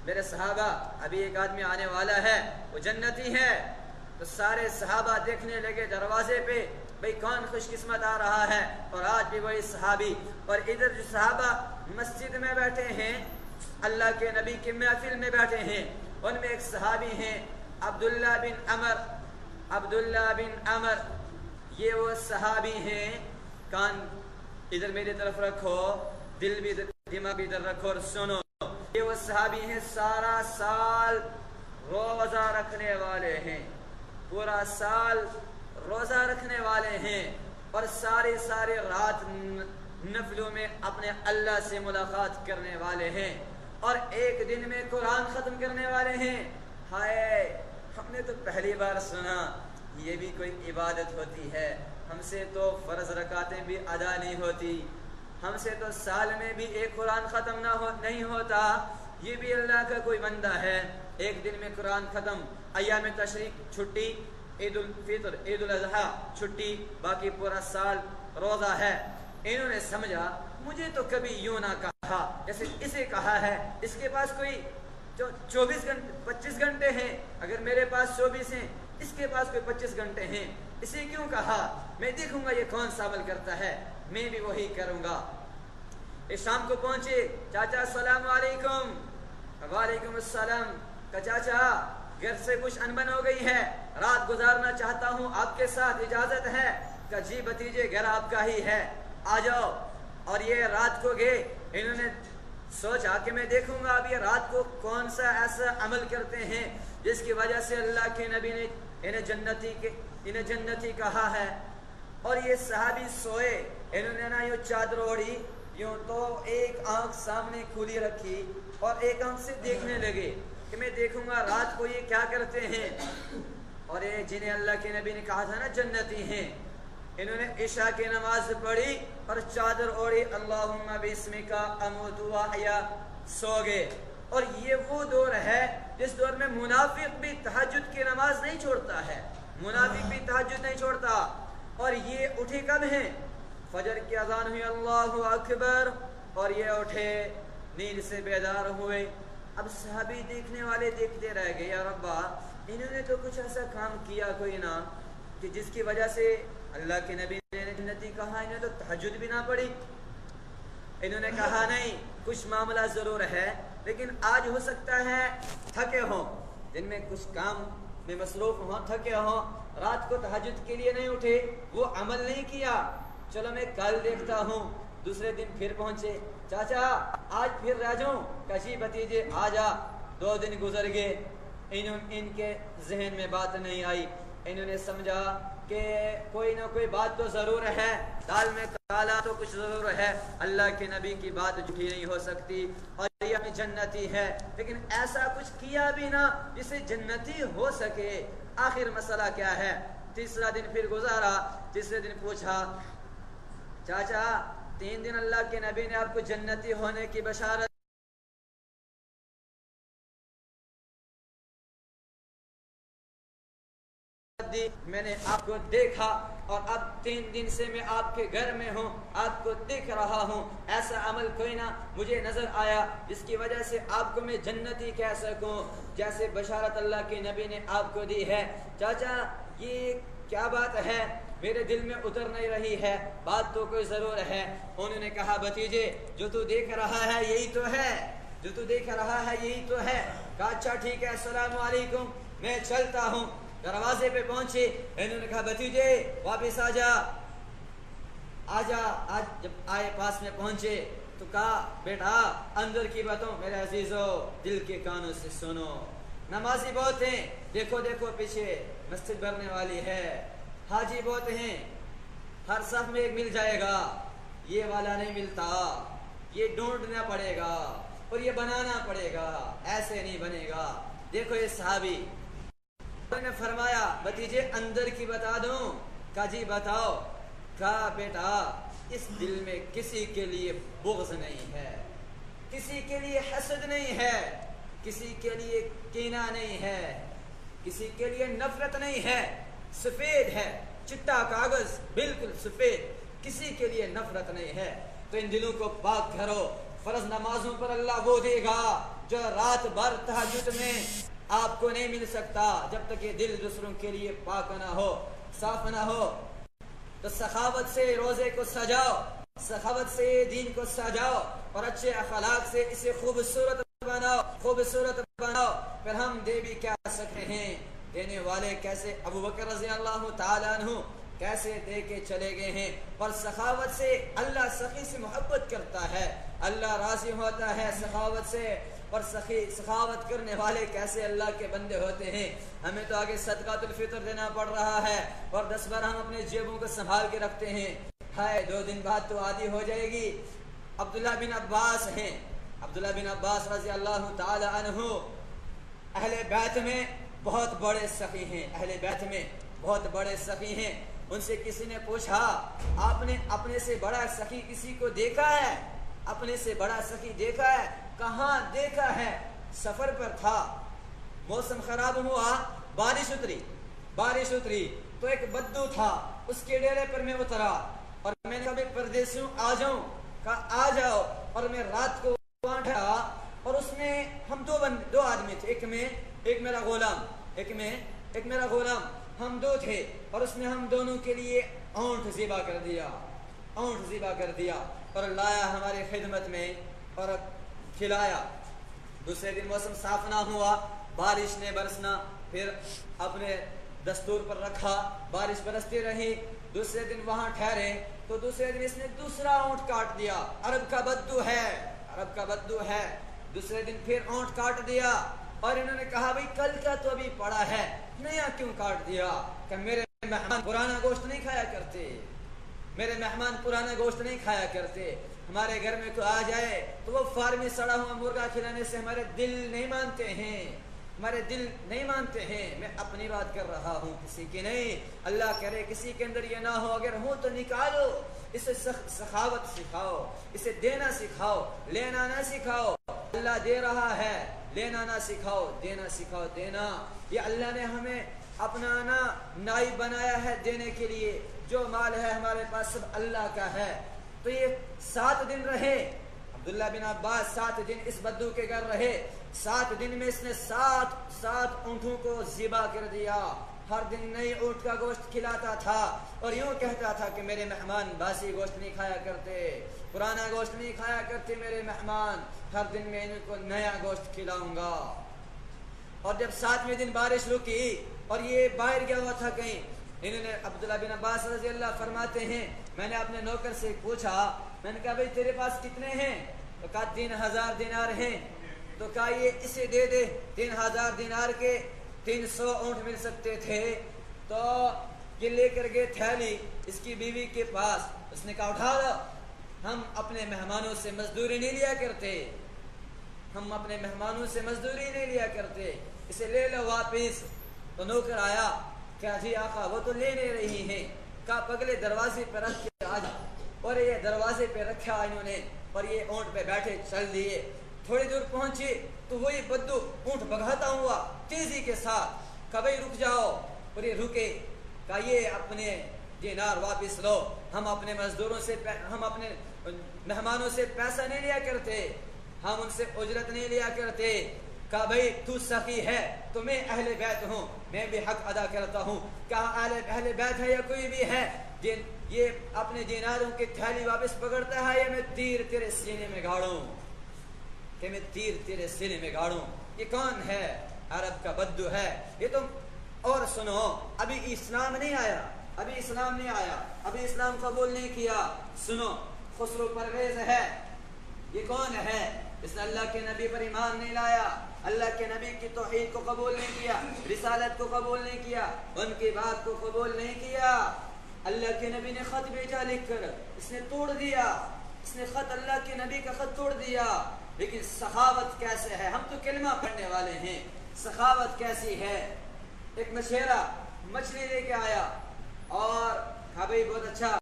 میرے صحابہ ابھی ایک آدمی آنے والا ہے وہ جنتی ہے. تو سارے صحابہ دیکھنے لگے دروازے پہ بھئی کون خوش قسمت آ رہا ہے, اور آج بھی وہی صحابی. اور ادھر جو صحابہ مسجد میں بیٹھے ہیں, اللہ کے نبی کی محفل میں بیٹھے ہیں, ان میں ایک صحابی ہیں عبداللہ بن عمر. یہ وہ صحابی ہیں, کان ادھر میری طرف رکھو, دل بھی دماغ بھی ادھر رکھو اور سنو. یہ وہ صحابی ہیں سارا سال روزہ رکھنے والے ہیں, پورا سال روزہ رکھنے والے ہیں, اور ساری رات نفلوں میں اپنے اللہ سے ملاقات کرنے والے ہیں, اور ایک دن میں قرآن ختم کرنے والے ہیں. ہائے, ہم نے تو پہلی بار سنا یہ بھی کوئی عبادت ہوتی ہے. ہم سے تو فرض رکعتیں بھی ادا نہیں ہوتی, ہم سے تو سال میں بھی ایک قرآن ختم نہیں ہوتا. یہ بھی اللہ کا کوئی بندہ ہے, ایک دن میں قرآن ختم, ایام تشریق چھٹی, عید الفطر عید الاضحیٰ چھٹی, باقی پورا سال روزہ ہے. انہوں نے سمجھا مجھے تو کبھی یوں نہ کہا جیسے اسے کہا ہے. اس کے پاس کوئی 25 گھنٹے ہیں, اگر میرے پاس 24 ہیں, اس کے پاس کوئی 25 گھنٹے ہیں, اسے کیوں کہا؟ میں دیکھوں گا یہ کون سا عمل کرتا ہے, میں بھی وہی کروں گا. شام کو پہنچے, چاچا السلام علیکم. وعلیکم السلام. کہ چاچا گھر سے کچھ انبن ہو گئی ہے, رات گزارنا چاہتا ہوں, آپ کے ساتھ اجازت ہے؟ کہ جی بھتیجے گھر آپ کا ہی ہے, آ جاؤ. اور یہ رات کو گئے, انہوں نے سوچا کہ میں دیکھوں گا اب یہ رات کو کون سا ایسا عمل کرتے ہیں جس کی وجہ سے اللہ کے نبی نے انہیں جنتی کہا ہے. اور یہ صحابی سوئے, انہوں نے نا یوں چادر اوڑھی, یوں تو ایک آنکھ سامنے کھلی رکھی اور ایک آنکھ سے دیکھنے لگے کہ میں دیکھوں گا رات کو یہ کیا کرتے ہیں. اور یہ جنہیں اللہ کے نبی نے کہا تھا نا جنتی ہیں, انہوں نے عشاء کی نماز پڑھی اور چادر اوڑھی, اللہم بسمک اموت و احیا, سو گئے. اور یہ وہ دور ہے جس دور میں منافق بھی تہجد کی نماز نہیں چھوڑتا ہے, منافق بھی تہجد نہیں چھوڑتا. اور یہ اٹھے کب ہیں؟ فجر کی اذان ہوئی اللہ اکبر, اور یہ اٹھے, نیند سے بیدار ہوئے. اب صحابی دیکھنے والے دیکھتے رہ گئے, یا ربا انہوں نے تو کچھ ایسا کام کیا کوئی نہ کہ جس کی وجہ سے اللہ کے نبی نے جنتی کہا, انہوں نے تو تہجد بھی نہ پڑھی. انہوں نے کہا نہیں, کچھ معاملہ ضرور ہے, لیکن آج ہو سکتا ہے تھکے ہوں, دن میں کچھ کام میں مصروف ہوں, تھکے ہوں, رات کو تہجد کے لیے نہیں اٹھے, وہ عمل نہیں کیا, چلو میں کل دیکھتا ہوں. دوسرے دن پھر پہنچے, چاچا آج پھر رہ جاؤں؟ کہ جی بھتیجے آ جا. 2 دن گزر گئے, ان کے ذہن میں بات نہیں آئی. انہوں نے سمجھا کہ کوئی نہ کوئی بات تو ضرور ہے, دال میں کالا تو کچھ ضرور ہے, اللہ کے نبی کی بات جھوٹی نہیں ہو سکتی, اور یہ اپنی جنتی ہے, لیکن ایسا کچھ کیا بھی نہ جسے جنتی ہو سکے. آخر مسئلہ کیا ہے؟ تیسرا دن پھر گزارا, تیسرے دن پوچھا, چاچا 3 دن اللہ کے نبی نے آپ کو جنتی ہونے کی بشارت دی, میں نے آپ کو دیکھا, اور اب 3 دن سے میں آپ کے گھر میں ہوں, آپ کو دیکھ رہا ہوں, ایسا عمل کوئی نہ مجھے نظر آیا جس کی وجہ سے آپ کو میں جنتی کہہ سکوں جیسے بشارت اللہ کے نبی نے آپ کو دی ہے. چاچا یہ کیا بات ہے, میرے دل میں اتر نہیں رہی ہے, بات تو کوئی ضرور ہے. انہوں نے کہا بھتیجے جو تو دیکھ رہا ہے یہی تو ہے, جو تو دیکھ رہا ہے یہی تو ہے. کہا اچھا ٹھیک ہے, السلام علیکم, میں چلتا ہوں. دروازے پہ پہنچے, انہوں نے کہا بھتیجے واپس آ جا, آ جا. آج جب آئے پاس میں پہنچے تو کہا بیٹا اندر کی باتوں میرے عزیزو دل کے کانوں سے سنو, نمازی بہت ہیں, دیکھو دیکھو پیچھے مسجد بھرنے والی ہے, حاجی بہت ہیں, ہر صف میں ایک مل جائے گا, یہ والا نہیں ملتا, یہ ڈھونڈنا پڑے گا اور یہ بنانا پڑے گا, ایسے نہیں بنے گا. دیکھو یہ صحابی نے فرمایا بھتیجے اندر کی بتا دوں؟ کہا جی بتاؤ. کہا بیٹا اس دل میں کسی کے لیے بغض نہیں ہے, کسی کے لیے حسد نہیں ہے, کسی کے لیے کینہ نہیں ہے, کسی کے لیے نفرت نہیں ہے, سفید ہے, چٹا کاغذ بالکل سفید, کسی کے لیے نفرت نہیں ہے. تو ان دلوں کو پاک کرو, فرض نمازوں پر اللہ وہ دے گا جو رات بھر تہجد میں آپ کو نہیں مل سکتا جب تک یہ دل دوسروں کے لیے پاک نہ ہو، صاف نہ ہو۔ تو سخاوت سے روزے کو سجاؤ، سخاوت سے دین کو سجاؤ اور اچھے اخلاق سے اسے خوبصورت بناؤ، خوبصورت بناؤ۔ پھر ہم دے بھی کیا سکتے ہیں، دینے والے کیسے ابو بکر رضی اللہ تعالیٰ عنہ کیسے دے کے چلے گئے ہیں۔ پر سخاوت سے اللہ سخی سے محبت کرتا ہے، اللہ راضی ہوتا ہے سخاوت سے۔ اور سخاوت کرنے والے کیسے اللہ کے بندے ہوتے ہیں۔ ہمیں تو آگے صدقۃ الفطر دینا پڑ رہا ہے اور 10 بار ہم اپنے جیبوں کو سنبھال کے رکھتے ہیں، ہائے 2 دن بعد تو عادی ہو جائے گی۔ عبداللہ بن عباس ہیں، عبداللہ بن عباس رضی اللہ تعالی عنہ اہل بیت میں بہت بڑے سخی ہیں، اہل بیت میں بہت بڑے سخی ہیں۔ ان سے کسی نے پوچھا آپ نے اپنے سے بڑا سخی کسی کو دیکھا ہے؟ اپنے سے بڑا سخی دیکھا ہے؟ کہاں دیکھا ہے؟ سفر پر تھا، موسم خراب ہوا، بارش اتری تو ایک بدو تھا، اس کے ڈیرے پر میں اترا اور میں نے کبھی پردیسیوں آ جاؤں، کہا آ جاؤ، اور میں رات کو وہاں ٹھہرا اور اس میں ہم دو آدمی تھے، ایک میرا غلام، ہم 2 تھے اور اس نے ہم دونوں کے لیے اونٹ ذبح کر دیا اور لایا ہماری خدمت میں اور کھلایا۔ دوسرے دن موسم صاف نہ ہوا، بارش نے برسنا، پھر اپنے دستور پر رکھا، بارش برستی رہی۔ دوسرے دن وہاں ٹھہرے تو دوسرے دن اس نے دوسرا اونٹ کاٹ دیا، عرب کا بدو ہے۔ دوسرے دن پھر اونٹ کاٹ دیا اور انہوں نے کہا بھئی کل کا تو ابھی پڑا ہے، نیا کیوں کاٹ دیا؟ کہ میرے مہمان پرانا گوشت نہیں کھایا کرتے، ہمارے گھر میں کوئی آ جائے تو وہ فارمی سڑا ہوا مرغا کھلانے سے ہمارے دل نہیں مانتے ہیں۔ میں اپنی بات کر رہا ہوں، کسی کی نہیں۔ اللہ کرے کسی کے اندر یہ نہ ہو، اگر ہو تو نکالو۔ اسے سخاوت سکھاؤ، اسے دینا سکھاؤ، لینا نہ سکھاؤ۔ اللہ دے رہا ہے، لینا نہ سکھاؤ، دینا سکھاؤ، دینا۔ یہ اللہ نے ہمیں اپنا نائب بنایا ہے دینے کے لیے۔ جو مال ہے ہمارے پاس سب اللہ کا ہے۔ تو یہ 7 دن رہے، عبداللہ بن عباس 7 دن اس بدو کے گھر رہے۔ 7 دن میں اس نے 7 اونٹوں کو ذبح کر دیا، ہر دن نئی اونٹ کا گوشت کھلاتا تھا اور یوں کہتا تھا کہ میرے مہمان باسی گوشت نہیں کھایا کرتے، پرانا گوشت نہیں کھایا کرتے میرے مہمان، ہر دن میں ان کو نیا گوشت کھلاؤں گا۔ اور جب 7ویں دن بارش رکی اور یہ باہر گیا ہوا تھا کہیں، انہوں نے عبداللہ بن عباس رضی اللہ فرماتے ہیں میں نے اپنے نوکر سے پوچھا، میں نے کہا بھئی تیرے پاس کتنے ہیں؟ تو کہا 3000 دینار ہیں۔ تو کہا یہ اسے دے دے، 3000 دینار کے 300 اونٹ مل سکتے تھے۔ تو یہ لے کر گئے تھیلی اس کی بیوی کے پاس، اس نے کہا اٹھا لو، ہم اپنے مہمانوں سے مزدوری نہیں لیا کرتے، اسے لے لو واپس۔ تو نوکر آیا، کہا جی آقا وہ تو لے نہیں رہی ہیں۔ کہا پگلے دروازے پہ رکھ کے آ جا، اور یہ دروازے پہ رکھا انہوں نے اور یہ اونٹ پہ بیٹھے چل دیے۔ تھوڑی دور پہنچے تو وہی بدو اونٹ بگاتا ہوا تیزی کے ساتھ، کہا بھئی رک جاؤ، اور یہ رکے۔ کہا یہ اپنے دینار واپس لو، ہم اپنے مہمانوں سے پیسہ نہیں لیا کرتے، ہم ان سے اجرت نہیں لیا کرتے۔ کہا بھئی تو سخی ہے تو میں اہل بیت ہوں، میں بھی حق ادا کرتا ہوں۔ کہا اہل بیت ہے یا کوئی بھی ہے، یہ اپنے دیناروں کی تھیلی واپس پکڑتا ہے یا میں تیر تیرے سینے میں گاڑوں؟ یہ کون ہے؟ عرب کا بدو ہے یہ۔ تم اور سنو، ابھی اسلام نہیں آیا، ابھی اسلام قبول نہیں کیا۔ سنو، خسرو پرویز ہے، یہ کون ہے؟ اس نے اللہ کے نبی پر ایمان نہیں لایا، اللہ کے نبی کی توحید کو قبول نہیں کیا، رسالت کو قبول نہیں کیا، ان کی بات کو قبول نہیں کیا۔ اللہ کے نبی نے خط بھیجا لکھ کر، اس نے توڑ دیا، اس نے خط، اللہ کے نبی کا خط توڑ دیا۔ لیکن سخاوت کیسے ہے؟ ہم تو کلمہ پڑھنے والے ہیں، سخاوت کیسی ہے؟ ایک مچھلی لے کے آیا اور کہا بھئی بہت اچھا